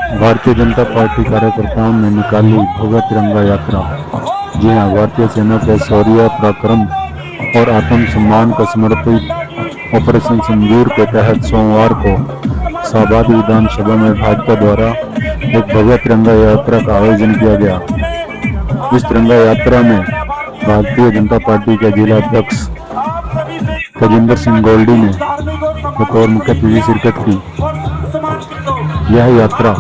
Bharatiya Janata party कार्यकर्ताओं ने निकाली भव्य तिरंगा यात्रा। जी हां, भारतीय सेना के शौर्य पराक्रम और आत्मसम्मान को समर्पित ऑपरेशन सिंदूर के तहत सोमवार को शाहबाद विधानसभा में भाजपा द्वारा एक भव्य तिरंगा यात्रा का आयोजन किया गया। इस तिरंगा यात्रा में भारतीय जनता पार्टी के जिला अध्यक्ष तेजिंदर सिंह गोल्डी ने बतौर मुख्य अतिथि शिरकत की। यह यात्रा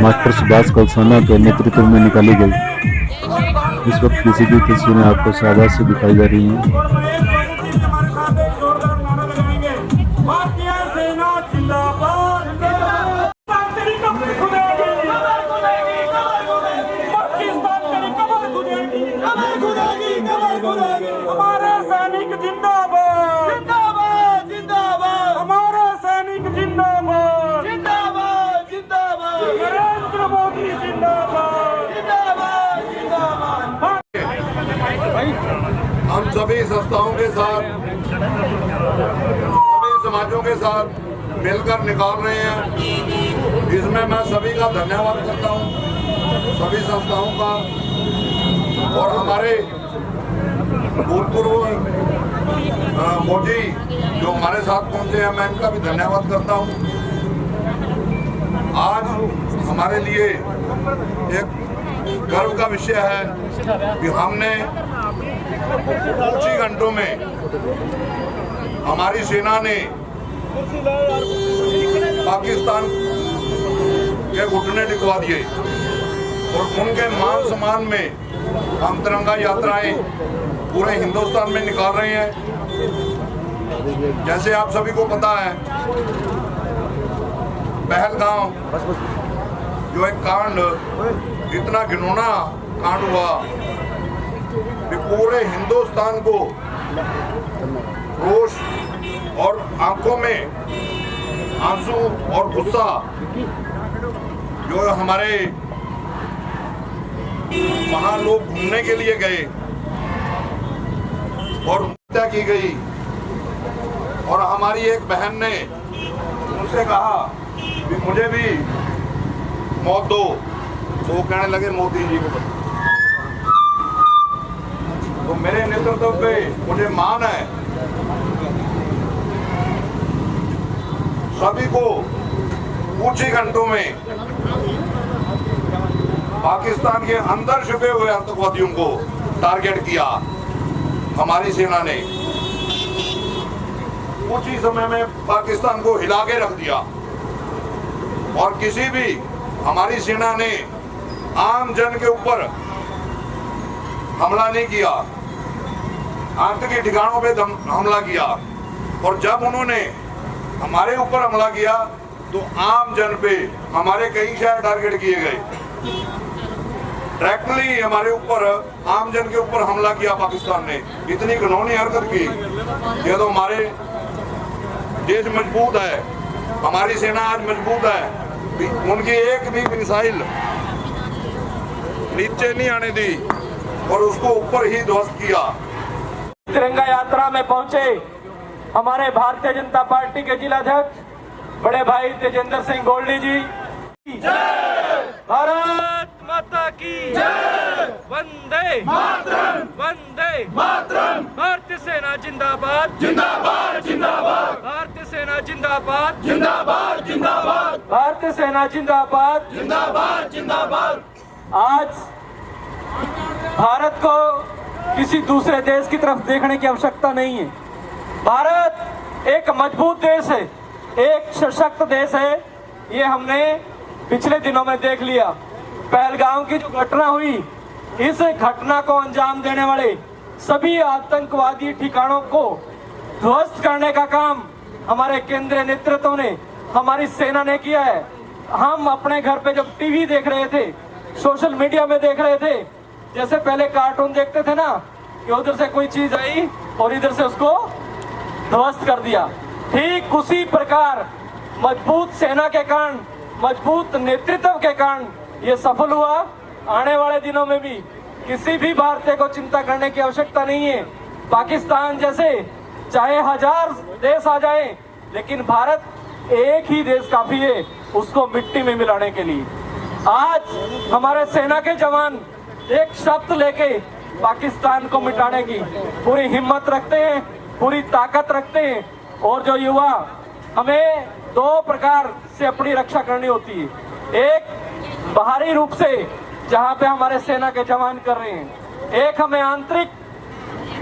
मास्टर सुभाष कलसाना के नेतृत्व में निकाली गई। इस वक्त की सीधी तस्वीरें आपको शाहबाद से दिखाई जा रही हैं। हमारे सैनिक जिंदाबाद जिंदाबाद जिंदाबाद, हमारे सैनिक जिंदाबाद जिंदाबाद जिंदाबाद, नरेंद्र मोदी जिंदाबाद जिंदाबाद जिंदाबाद। हम सभी संस्थाओं के साथ, सभी समाजों के साथ मिलकर निकाल रहे हैं। इसमें मैं सभी का धन्यवाद करता हूँ, सभी संस्थाओं का, और हमारे भूतपूर्व मोदी जो हमारे साथ पहुंचे हैं, मैं इनका भी धन्यवाद करता हूं। आज हमारे लिए एक गर्व का विषय है कि हमने कुछ ही घंटों में हमारी सेना ने पाकिस्तान के घुटने टिकवा दिए और उनके मान सम्मान में हम तिरंगा यात्राएं पूरे हिंदुस्तान में निकाल रहे हैं। जैसे आप सभी को पता है, पहलगाम जो एक कांड, इतना घिनौना कांड हुआ कि पूरे हिंदुस्तान को रोष और आंखों में आंसू और गुस्सा, जो हमारे वहां लोग घूमने के लिए गए और हत्या की गई, और हमारी एक बहन ने उनसे कहा कि मुझे भी मौत दो, तो वो कहने लगे मोदी जी को बता। तो मेरे नेतृत्व पे मुझे मान है, सभी को कुछ ही घंटों में पाकिस्तान के अंदर छुपे हुए आतंकवादियों को टारगेट किया हमारी सेना ने। कुछ ही समय में पाकिस्तान को हिला के रख दिया, और किसी भी हमारी सेना ने आम जन के ऊपर हमला नहीं किया, आतंकी ठिकानों पे हमला किया। और जब उन्होंने हमारे ऊपर हमला किया तो आम जन पे हमारे कई शहर टारगेट किए गए। डायरेक्टली हमारे ऊपर, आम जन के ऊपर हमला किया पाकिस्तान ने। इतनी घिनौनी हरकत की। ये तो हमारे देश मजबूत है, हमारी सेना आज मजबूत है। उनकी एक भी मिसाइल नीचे नहीं आने दी और उसको ऊपर ही ध्वस्त किया। तिरंगा यात्रा में पहुंचे हमारे भारतीय जनता पार्टी के जिलाध्यक्ष बड़े भाई तेजिंदर सिंह गोल्डी जी, भारत माता की जय, वंदे मातरम, वंदे मातरम, भारतीय सेना जिंदाबाद जिंदाबाद जिंदाबाद, भारतीय सेना जिंदाबाद जिंदाबाद जिंदाबाद, भारतीय सेना जिंदाबाद जिंदाबाद जिंदाबाद। आज भारत को किसी दूसरे देश की तरफ देखने की आवश्यकता नहीं है। भारत एक मजबूत देश है, एक सशक्त देश है। ये हमने पिछले दिनों में देख लिया। पहलगाम की जो घटना हुई, इस घटना को अंजाम देने वाले सभी आतंकवादी ठिकानों को ध्वस्त करने का काम हमारे केंद्रीय नेतृत्व ने, हमारी सेना ने किया है। हम अपने घर पे जब टीवी देख रहे थे, सोशल मीडिया में देख रहे थे, जैसे पहले कार्टून देखते थे ना, कि उधर से कोई चीज आई और इधर से उसको ध्वस्त कर दिया, ठीक उसी प्रकार मजबूत सेना के कारण, मजबूत नेतृत्व के कारण ये सफल हुआ। आने वाले दिनों में भी किसी भी भारतीय को चिंता करने की आवश्यकता नहीं है। पाकिस्तान जैसे चाहे 1000 देश आ जाए, लेकिन भारत एक ही देश काफी है। उसको मिट्टी में मिलाने के लिए। आज हमारे सेना के जवान एक शब्द लेके पाकिस्तान को मिटाने की पूरी हिम्मत रखते हैं, पूरी ताकत रखते हैं। और जो युवा, हमें दो प्रकार से अपनी रक्षा करनी होती है। एक बाहरी रूप से जहां पे हमारे सेना के जवान कर रहे हैं, एक हमें आंतरिक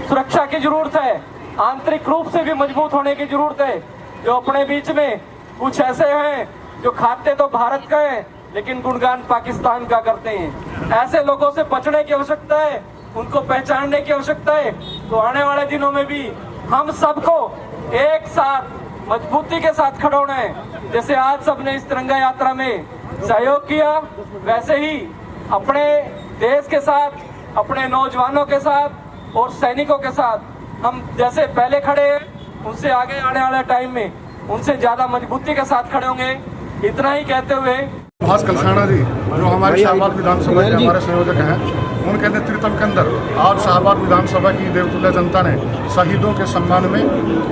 सुरक्षा की जरूरत है, आंतरिक रूप से भी मजबूत होने की जरूरत है। जो अपने बीच में कुछ ऐसे हैं जो खाते तो भारत का है लेकिन गुणगान पाकिस्तान का करते हैं, ऐसे लोगों से बचने की आवश्यकता है, उनको पहचानने की आवश्यकता है। तो आने वाले दिनों में भी हम सबको एक साथ मजबूती के साथ खड़ा होना है। जैसे आज सबने इस तिरंगा यात्रा में सहयोग किया, वैसे ही अपने देश के साथ, अपने नौजवानों के साथ और सैनिकों के साथ हम जैसे पहले खड़े हैं, उनसे आगे आने वाले टाइम में उनसे ज्यादा मजबूती के साथ खड़े होंगे। इतना ही कहते हुए सुभाष कलसाना जी जो हमारे शाहबाद विधानसभा के हमारे संयोजक हैं, उनके नेतृत्व के अंदर आज शाहबाद विधानसभा की देवतुल्य जनता ने शहीदों के सम्मान में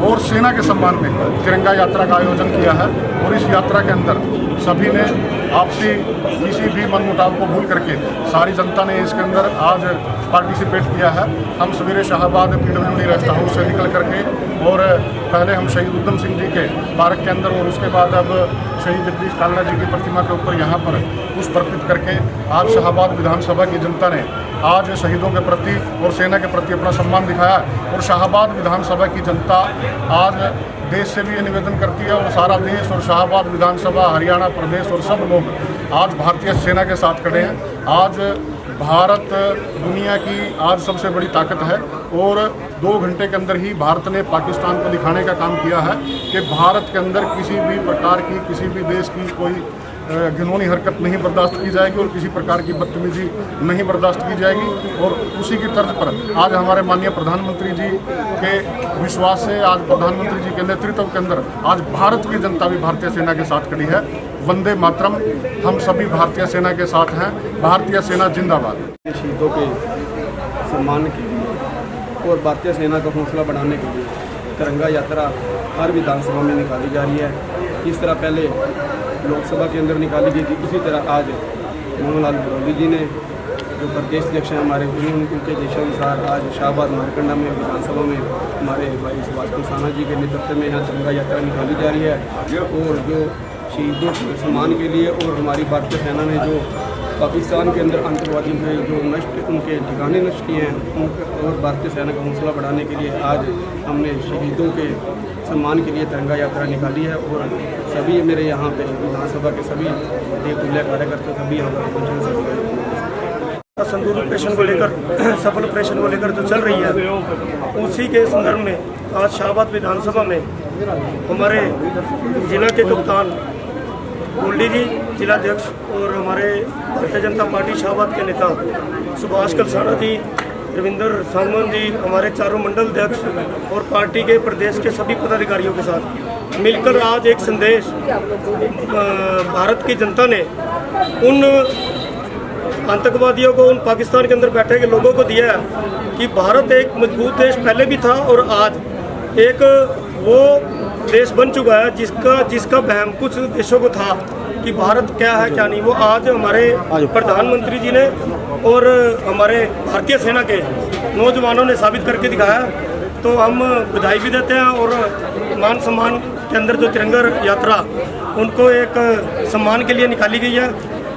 और सेना के सम्मान में तिरंगा यात्रा का आयोजन किया है। और इस यात्रा के अंदर सभी ने आपसी किसी भी मनमुटाव को भूल करके सारी जनता ने इसके अंदर आज पार्टिसिपेट किया है। हम सवेरे शाहबाद PWD रेस्ट हाउस से निकल करके और पहले हम शहीद उधम सिंह जी के पार्क के अंदर और उसके बाद अब शहीद जगदीश कालरा जी की प्रतिमा के ऊपर यहाँ पर पुष्प अर्पित करके आज शाहबाद विधानसभा की जनता ने आज शहीदों के प्रति और सेना के प्रति अपना सम्मान दिखाया। और शाहबाद विधानसभा की जनता आज देश से भी ये निवेदन करती है और सारा देश और शाहबाद विधानसभा, हरियाणा प्रदेश और सब लोग आज भारतीय सेना के साथ खड़े हैं। आज भारत दुनिया की आज सबसे बड़ी ताकत है और 2 घंटे के अंदर ही भारत ने पाकिस्तान को दिखाने का काम किया है कि भारत के अंदर किसी भी प्रकार की, किसी भी देश की कोई घिनौनी हरकत नहीं बर्दाश्त की जाएगी और किसी प्रकार की बदतमीजी नहीं बर्दाश्त की जाएगी। और उसी की तर्ज पर आज हमारे माननीय प्रधानमंत्री जी के विश्वास से, आज प्रधानमंत्री जी के नेतृत्व के अंदर आज भारत की जनता भी भारतीय सेना के साथ खड़ी है। वंदे मातरम, हम सभी भारतीय सेना के साथ हैं। भारतीय सेना जिंदाबाद। शहीदों के सम्मान के लिए और भारतीय सेना का हौसला बढ़ाने के लिए तिरंगा यात्रा हर विधानसभा में निकाली जा रही है। इस तरह पहले लोकसभा के अंदर निकाली गई थी, इसी तरह आज मोहन लाल बरौली जी ने जो प्रदेश अध्यक्ष हैं हमारे, उनके देशानुसार आज शाहबाद मारकंडा में विधानसभा में हमारे भाई सुभाष कलसाना जी के नेतृत्व में यहाँ तिरंगा यात्रा निकाली जा रही है। और जो शहीदों के सम्मान के लिए और हमारी भारतीय सेना ने जो पाकिस्तान के अंदर आतंकवादियों के जो नष्ट, उनके ठिकाने नष्ट किए हैं, और भारतीय सेना का हौसला बढ़ाने के लिए आज हमने शहीदों के सम्मान के लिए तिरंगा यात्रा निकाली है। और सभी मेरे यहाँ पे विधानसभा के सभी देवतुल्य कार्यकर्ता सभी यहाँ पर पहुँचे। संदूर ऑपरेशन को लेकर, सफल ऑपरेशन को लेकर जो चल रही है, उसी के संदर्भ में आज शाहबाद विधानसभा में हमारे जिला के कप्तान गोल्डी जी, जिलाध्यक्ष, और हमारे भारतीय जनता पार्टी शाहबाद के नेता सुभाष कलसाना जी, रविंदर सांगवान जी, हमारे चारों मंडल अध्यक्ष और पार्टी के प्रदेश के सभी पदाधिकारियों के साथ मिलकर आज एक संदेश भारत की जनता ने उन आतंकवादियों को, उन पाकिस्तान के अंदर बैठे के लोगों को दिया है कि भारत एक मजबूत देश पहले भी था और आज एक वो देश बन चुका है जिसका वहम कुछ देशों को था कि भारत क्या है क्या नहीं, वो आज हमारे प्रधानमंत्री जी ने और हमारे भारतीय सेना के नौजवानों ने साबित करके दिखाया। तो हम बधाई भी देते हैं और मान सम्मान के अंदर जो तिरंगा यात्रा उनको एक सम्मान के लिए निकाली गई है,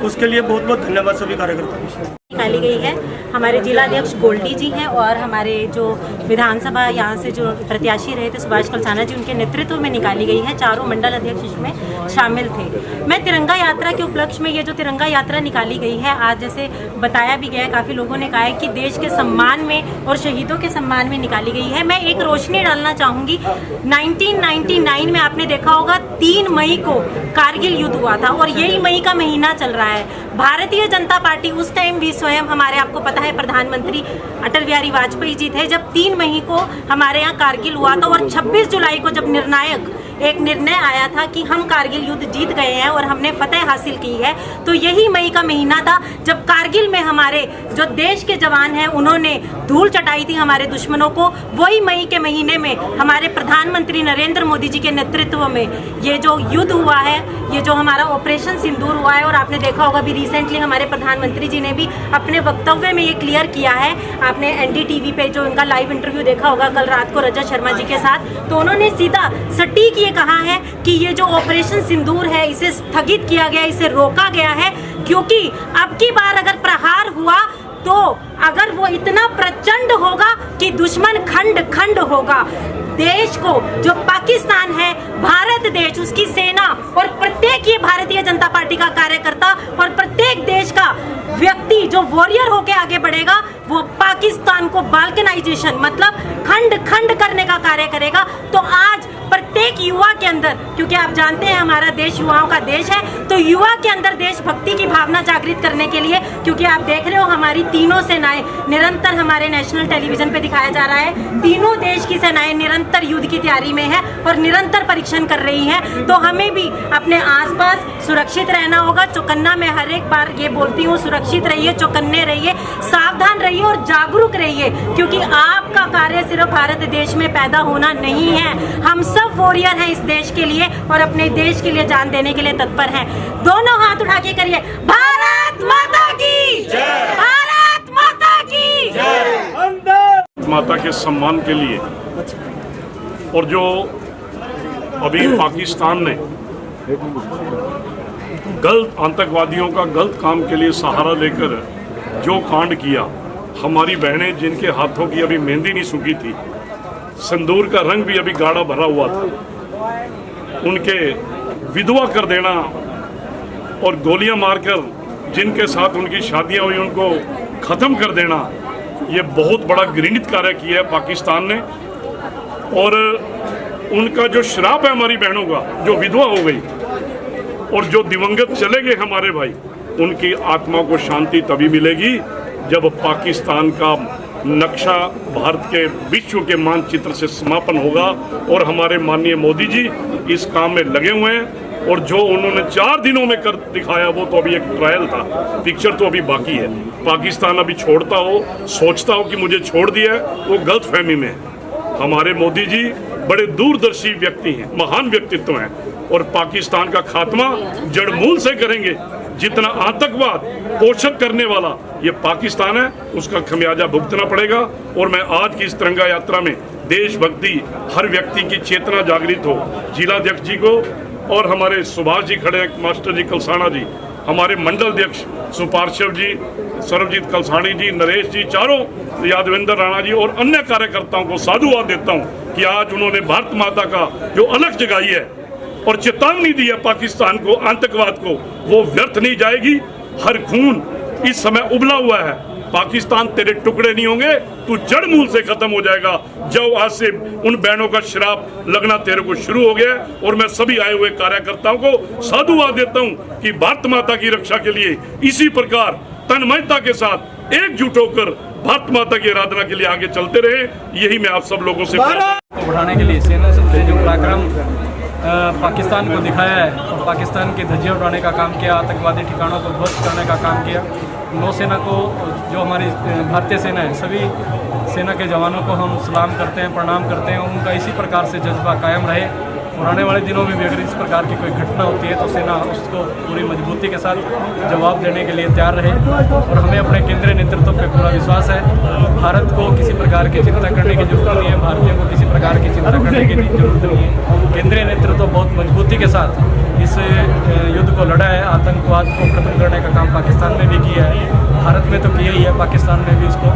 उसके लिए बहुत बहुत धन्यवाद सभी कार्यकर्ताओं को। निकाली गई है। हमारे जिलाध्यक्ष गोल्डी जी हैं और हमारे जो विधानसभा यहाँ से जो प्रत्याशी रहे थे सुभाष कलसाना जी, उनके नेतृत्व में निकाली गई है। चारों मंडल अध्यक्ष इसमें शामिल थे। मैं तिरंगा यात्रा के उपलक्ष्य में ये जो तिरंगा यात्रा निकाली गई है, आज जैसे बताया भी गया है, काफ़ी लोगों ने कहा है कि देश के सम्मान में और शहीदों के सम्मान में निकाली गई है। मैं एक रोशनी डालना चाहूँगी। 1999 में आपने देखा होगा 3 मई को कारगिल युद्ध हुआ था और यही मई का महीना चल रहा है। भारतीय जनता पार्टी उस टाइम भी स्वयं हमारे, आपको पता है, प्रधानमंत्री अटल बिहारी वाजपेयी जी थे जब 3 मई को हमारे यहाँ कारगिल हुआ था और 26 जुलाई को जब निर्णायक एक निर्णय आया था कि हम कारगिल युद्ध जीत गए हैं और हमने फतेह हासिल की है, तो यही मई का महीना था जब कारगिल में हमारे जो देश के जवान हैं उन्होंने धूल चटाई थी हमारे दुश्मनों को। वही मई के महीने में हमारे प्रधानमंत्री नरेंद्र मोदी जी के नेतृत्व में ये जो युद्ध हुआ है ये जो हमारा ऑपरेशन सिंदूर हुआ है, और आपने देखा होगा भी रिसेंटली हमारे प्रधानमंत्री जी ने भी अपने वक्तव्य में ये क्लियर किया है। आपने एनडीटीवी पे जो उनका लाइव इंटरव्यू देखा होगा कल रात को रजत शर्मा जी के साथ, तो उन्होंने सीधा सटीक ये कहा है कि ये जो ऑपरेशन सिंदूर है इसे स्थगित किया गया, इसे रोका गया है, क्योंकि अब की बार अगर प्रहार हुआ तो अगर वो इतना प्रचंड होगा कि दुश्मन खंड खंड होगा। देश को, जो पाकिस्तान है, भारत देश, उसकी सेना और प्रत्येक ये भारतीय जनता पार्टी का कार्यकर्ता और प्रत्येक देश का व्यक्ति जो वॉरियर होके आगे बढ़ेगा, वो पाकिस्तान को बाल्कनाइजेशन मतलब खंड खंड करने का कार्य करेगा। तो आज प्रत्येक युवा के अंदर, क्योंकि आप जानते हैं हमारा देश युवाओं का देश है, तो युवा के अंदर देशभक्ति की भावना जागृत करने के लिए, क्योंकि आप देख रहे हो हमारी तीनों सेनाएं निरंतर हमारे नेशनल टेलीविजन पे दिखाया जा रहा है, तीनों देश की सेनाएं निरंतर युद्ध की तैयारी में है और निरंतर परीक्षण कर रही हैं। तो हमें भी अपने आसपास सुरक्षित रहना होगा। चौकन्ना में हर एक बार ये बोलती हूँ, सुरक्षित रहिए, चौकन्ने रहिए, सावधान रहिए और जागरूक रहिए, क्योंकि आपका कार्य सिर्फ भारत देश में पैदा होना नहीं है। हम सब वॉरियर हैं इस देश के लिए और अपने देश के लिए जान देने के लिए तत्पर हैं। दोनों हाथ उठा के करिए, भारत माता की जय, भारत माता की जय। माता के सम्मान के लिए, और जो अभी पाकिस्तान ने गलत आतंकवादियों का गलत काम के लिए सहारा लेकर जो कांड किया, हमारी बहनें जिनके हाथों की अभी मेहंदी नहीं सूखी थी, सिंदूर का रंग भी अभी गाढ़ा भरा हुआ था, उनके विधवा कर देना और गोलियां मारकर जिनके साथ उनकी शादियां हुई उनको ख़त्म कर देना, ये बहुत बड़ा घृणित कार्य किया है पाकिस्तान ने। और उनका जो श्राप है हमारी बहनों का, जो विधवा हो गई और जो दिवंगत चले गए हमारे भाई, उनकी आत्मा को शांति तभी मिलेगी जब पाकिस्तान का नक्शा भारत के विश्व के मानचित्र से समापन होगा। और हमारे माननीय मोदी जी इस काम में लगे हुए हैं, और जो उन्होंने 4 दिनों में कर दिखाया वो तो अभी एक ट्रायल था, पिक्चर तो अभी बाकी है। पाकिस्तान अभी छोड़ता हो, सोचता हो कि मुझे छोड़ दिया है, वो गलत फहमी में है। हमारे मोदी जी बड़े दूरदर्शी व्यक्ति हैं, महान व्यक्तित्व हैं, और पाकिस्तान का खात्मा जड़मूल से करेंगे। जितना आतंकवाद पोषक करने वाला ये पाकिस्तान है, उसका खमियाजा भुगतना पड़ेगा। और मैं आज की इस तिरंगा यात्रा में देशभक्ति, हर व्यक्ति की चेतना जागृत हो, जिलाध्यक्ष जी को और हमारे सुभाष जी खड़े हैं, मास्टर जी कलसाना जी, हमारे मंडल अध्यक्ष सुपार्श्व जी, सर्वजीत कलसानी जी, नरेश जी, चारों, यादवेंद्र राणा जी और अन्य कार्यकर्ताओं को साधुवाद देता हूँ कि आज उन्होंने भारत माता का जो अलग जगाई है और चेतावनी दी है पाकिस्तान को, आतंकवाद को, वो व्यर्थ नहीं जाएगी। हर खून इस समय उबला हुआ है, पाकिस्तान तेरे टुकड़े नहीं होंगे, तू जड़ मूल से खत्म हो जाएगा। जब आज से उन बहनों का श्राप लगना तेरे को शुरू हो गया है। और मैं सभी आए हुए कार्यकर्ताओं को साधुवाद देता हूं कि भारत माता की रक्षा के लिए इसी प्रकार तन्मयता के साथ एकजुट होकर भारत माता की आराधना के लिए आगे चलते रहे। यही मैं आप सब लोगों से बढ़ाने के लिए सेना ने जो पराक्रम पाकिस्तान को दिखाया है और पाकिस्तान की धज्जियां उड़ाने का काम किया, आतंकवादी ठिकानों को ध्वस्त करने का काम किया। नौसेना को, जो हमारी भारतीय सेना है, सभी सेना के जवानों को हम सलाम करते हैं, प्रणाम करते हैं। उनका इसी प्रकार से जज्बा कायम रहे और आने वाले दिनों में भी अगर इस प्रकार की कोई घटना होती है तो सेना उसको पूरी मजबूती के साथ जवाब देने के लिए तैयार रहे। और हमें अपने केंद्रीय नेतृत्व पर पूरा विश्वास है। भारत को किसी प्रकार की चिंता करने की जरूरत नहीं है, भारतीयों को किसी प्रकार की चिंता करने की जरूरत नहीं है। केंद्रीय नेतृत्व बहुत मजबूती के साथ इस युद्ध को लड़ा है। आतंकवाद को खत्म करने का काम पाकिस्तान में भी किया है, भारत में तो किया ही है, पाकिस्तान में भी उसको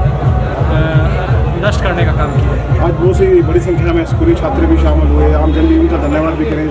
नष्ट करने का काम किया है। आज बहुत सी बड़ी संख्या में स्कूली छात्र भी शामिल हुए, आम जन भी उनका धन्यवाद भी करें।